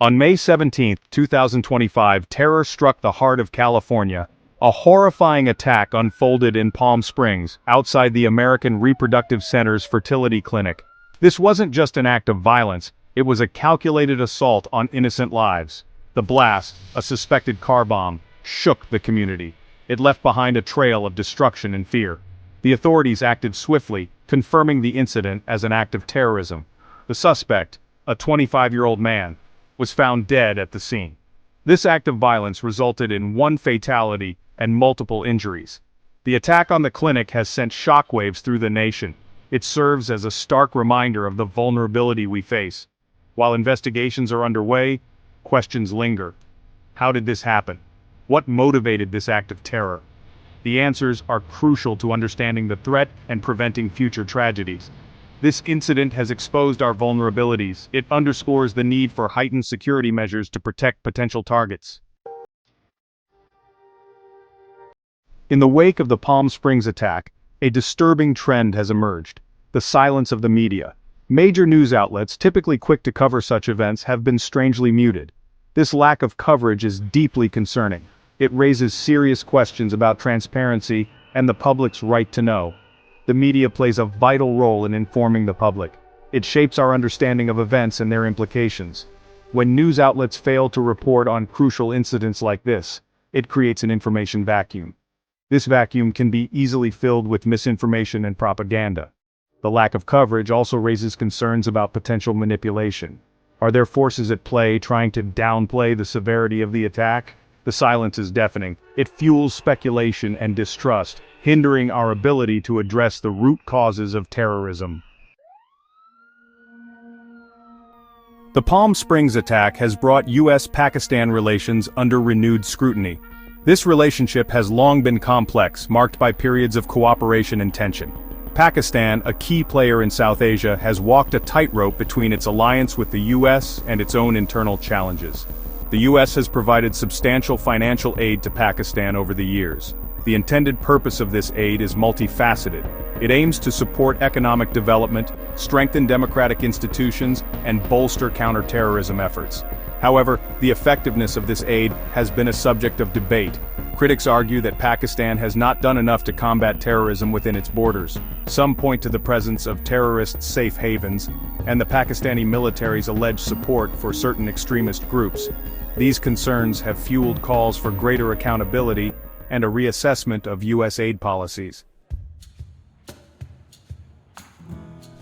On May 17, 2025, terror struck the heart of California. A horrifying attack unfolded in Palm Springs, outside the American Reproductive Center's fertility clinic. This wasn't just an act of violence, it was a calculated assault on innocent lives. The blast, a suspected car bomb, shook the community. It left behind a trail of destruction and fear. The authorities acted swiftly, confirming the incident as an act of terrorism. The suspect, a 25-year-old man, was found dead at the scene. This act of violence resulted in one fatality and multiple injuries. The attack on the clinic has sent shockwaves through the nation. It serves as a stark reminder of the vulnerability we face. While investigations are underway, questions linger. How did this happen? What motivated this act of terror? The answers are crucial to understanding the threat and preventing future tragedies. This incident has exposed our vulnerabilities. It underscores the need for heightened security measures to protect potential targets. In the wake of the Palm Springs attack, a disturbing trend has emerged: the silence of the media. Major news outlets, typically quick to cover such events, have been strangely muted. This lack of coverage is deeply concerning. It raises serious questions about transparency and the public's right to know. The media plays a vital role in informing the public. It shapes our understanding of events and their implications. When news outlets fail to report on crucial incidents like this, it creates an information vacuum. This vacuum can be easily filled with misinformation and propaganda. The lack of coverage also raises concerns about potential manipulation. Are there forces at play trying to downplay the severity of the attack? The silence is deafening. It fuels speculation and distrust, hindering our ability to address the root causes of terrorism. The Palm Springs attack has brought U.S.-Pakistan relations under renewed scrutiny. This relationship has long been complex, marked by periods of cooperation and tension. Pakistan, a key player in South Asia, has walked a tightrope between its alliance with the U.S. and its own internal challenges. The U.S. has provided substantial financial aid to Pakistan over the years. The intended purpose of this aid is multifaceted. It aims to support economic development, strengthen democratic institutions, and bolster counterterrorism efforts. However, the effectiveness of this aid has been a subject of debate. Critics argue that Pakistan has not done enough to combat terrorism within its borders. Some point to the presence of terrorist safe havens, and the Pakistani military's alleged support for certain extremist groups. These concerns have fueled calls for greater accountability and a reassessment of U.S. aid policies.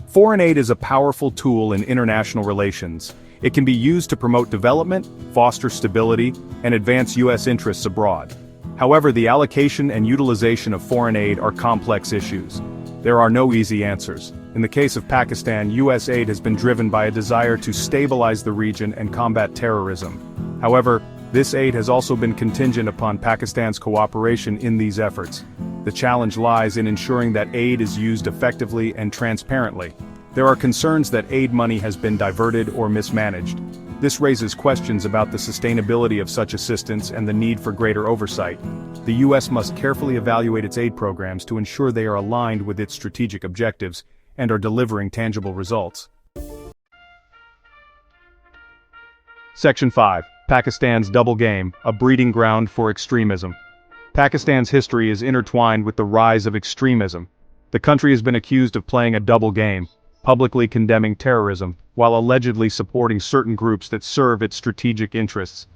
Foreign aid is a powerful tool in international relations. It can be used to promote development, foster stability, and advance U.S. interests abroad. However, the allocation and utilization of foreign aid are complex issues. There are no easy answers. In the case of Pakistan, U.S. aid has been driven by a desire to stabilize the region and combat terrorism. However, this aid has also been contingent upon Pakistan's cooperation in these efforts. The challenge lies in ensuring that aid is used effectively and transparently. There are concerns that aid money has been diverted or mismanaged. This raises questions about the sustainability of such assistance and the need for greater oversight. The U.S. must carefully evaluate its aid programs to ensure they are aligned with its strategic objectives and are delivering tangible results. Section 5. Pakistan's double game, a breeding ground for extremism. Pakistan's history is intertwined with the rise of extremism. The country has been accused of playing a double game, publicly condemning terrorism, while allegedly supporting certain groups that serve its strategic interests.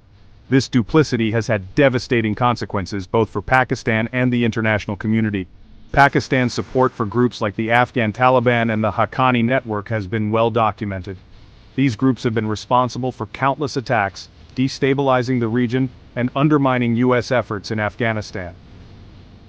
This duplicity has had devastating consequences both for Pakistan and the international community. Pakistan's support for groups like the Afghan Taliban and the Haqqani Network has been well documented. These groups have been responsible for countless attacks, destabilizing the region and undermining U.S. efforts in Afghanistan.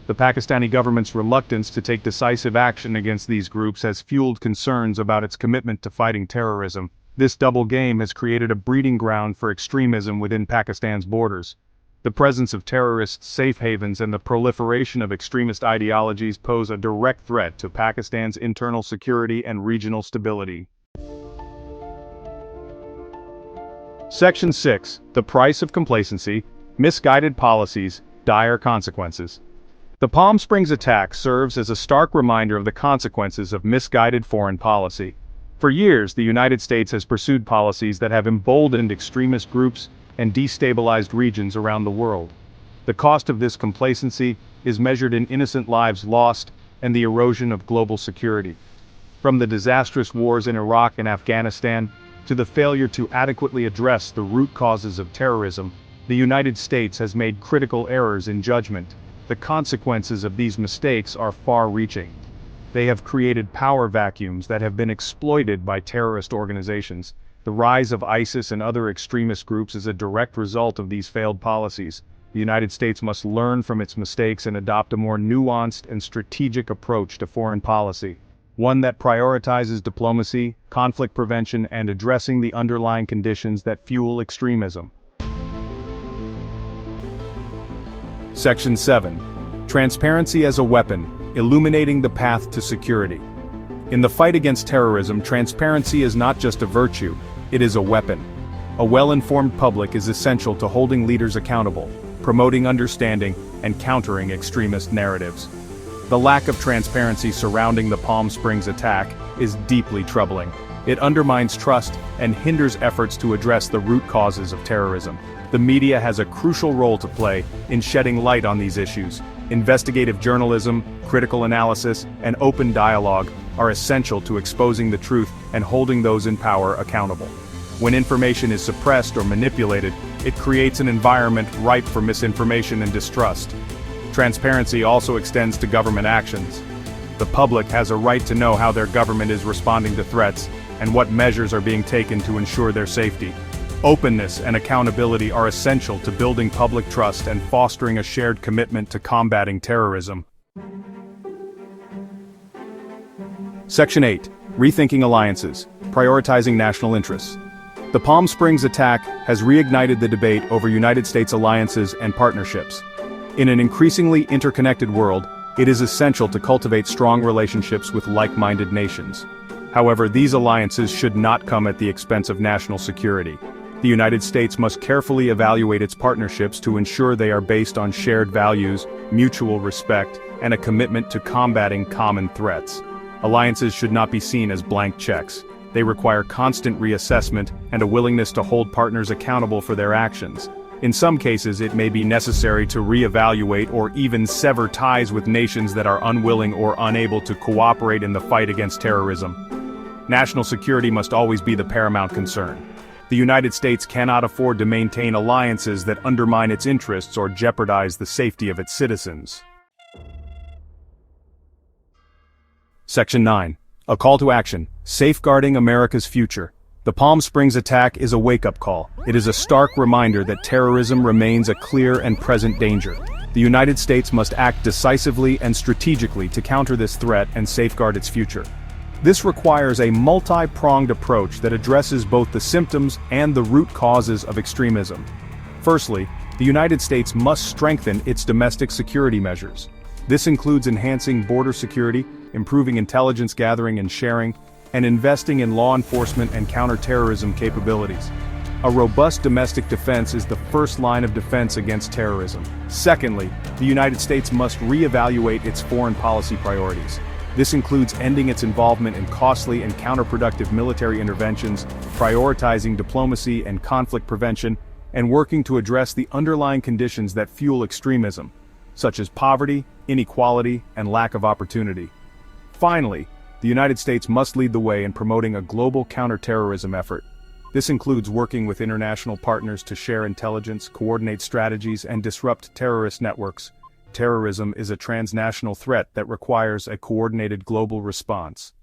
The Pakistani government's reluctance to take decisive action against these groups has fueled concerns about its commitment to fighting terrorism. This double game has created a breeding ground for extremism within Pakistan's borders. The presence of terrorist safe havens and the proliferation of extremist ideologies pose a direct threat to Pakistan's internal security and regional stability. Section 6. The price of complacency, misguided policies, dire consequences. The Palm Springs attack serves as a stark reminder of the consequences of misguided foreign policy. For years, the United States has pursued policies that have emboldened extremist groups and destabilized regions around the world. The cost of this complacency is measured in innocent lives lost and the erosion of global security. From the disastrous wars in Iraq and Afghanistan, to the failure to adequately address the root causes of terrorism, the United States has made critical errors in judgment. The consequences of these mistakes are far-reaching. They have created power vacuums that have been exploited by terrorist organizations. The rise of ISIS and other extremist groups is a direct result of these failed policies. The United States must learn from its mistakes and adopt a more nuanced and strategic approach to foreign policy. One that prioritizes diplomacy, conflict prevention, and addressing the underlying conditions that fuel extremism. Section 7. Transparency as a weapon, illuminating the path to security. In the fight against terrorism, transparency is not just a virtue, it is a weapon. A well-informed public is essential to holding leaders accountable, promoting understanding, and countering extremist narratives. The lack of transparency surrounding the Palm Springs attack is deeply troubling. It undermines trust and hinders efforts to address the root causes of terrorism. The media has a crucial role to play in shedding light on these issues. Investigative journalism, critical analysis, and open dialogue are essential to exposing the truth and holding those in power accountable. When information is suppressed or manipulated, it creates an environment ripe for misinformation and distrust. Transparency also extends to government actions. The public has a right to know how their government is responding to threats and what measures are being taken to ensure their safety. Openness and accountability are essential to building public trust and fostering a shared commitment to combating terrorism. Section 8. Rethinking alliances, prioritizing national interests. The Palm Springs attack has reignited the debate over United States alliances and partnerships. In an increasingly interconnected world, it is essential to cultivate strong relationships with like-minded nations. However, these alliances should not come at the expense of national security. The United States must carefully evaluate its partnerships to ensure they are based on shared values, mutual respect, and a commitment to combating common threats. Alliances should not be seen as blank checks. They require constant reassessment and a willingness to hold partners accountable for their actions. In some cases, it may be necessary to reevaluate or even sever ties with nations that are unwilling or unable to cooperate in the fight against terrorism. National security must always be the paramount concern. The United States cannot afford to maintain alliances that undermine its interests or jeopardize the safety of its citizens. Section 9. A call to action, safeguarding America's future. The Palm Springs attack is a wake-up call. It is a stark reminder that terrorism remains a clear and present danger. The United States must act decisively and strategically to counter this threat and safeguard its future. This requires a multi-pronged approach that addresses both the symptoms and the root causes of extremism. Firstly, the United States must strengthen its domestic security measures. This includes enhancing border security, improving intelligence gathering and sharing, and investing in law enforcement and counterterrorism capabilities. A robust domestic defense is the first line of defense against terrorism. Secondly, the United States must reevaluate its foreign policy priorities. This includes ending its involvement in costly and counterproductive military interventions, prioritizing diplomacy and conflict prevention, and working to address the underlying conditions that fuel extremism, such as poverty, inequality, and lack of opportunity. Finally, the United States must lead the way in promoting a global counterterrorism effort. This includes working with international partners to share intelligence, coordinate strategies, and disrupt terrorist networks. Terrorism is a transnational threat that requires a coordinated global response.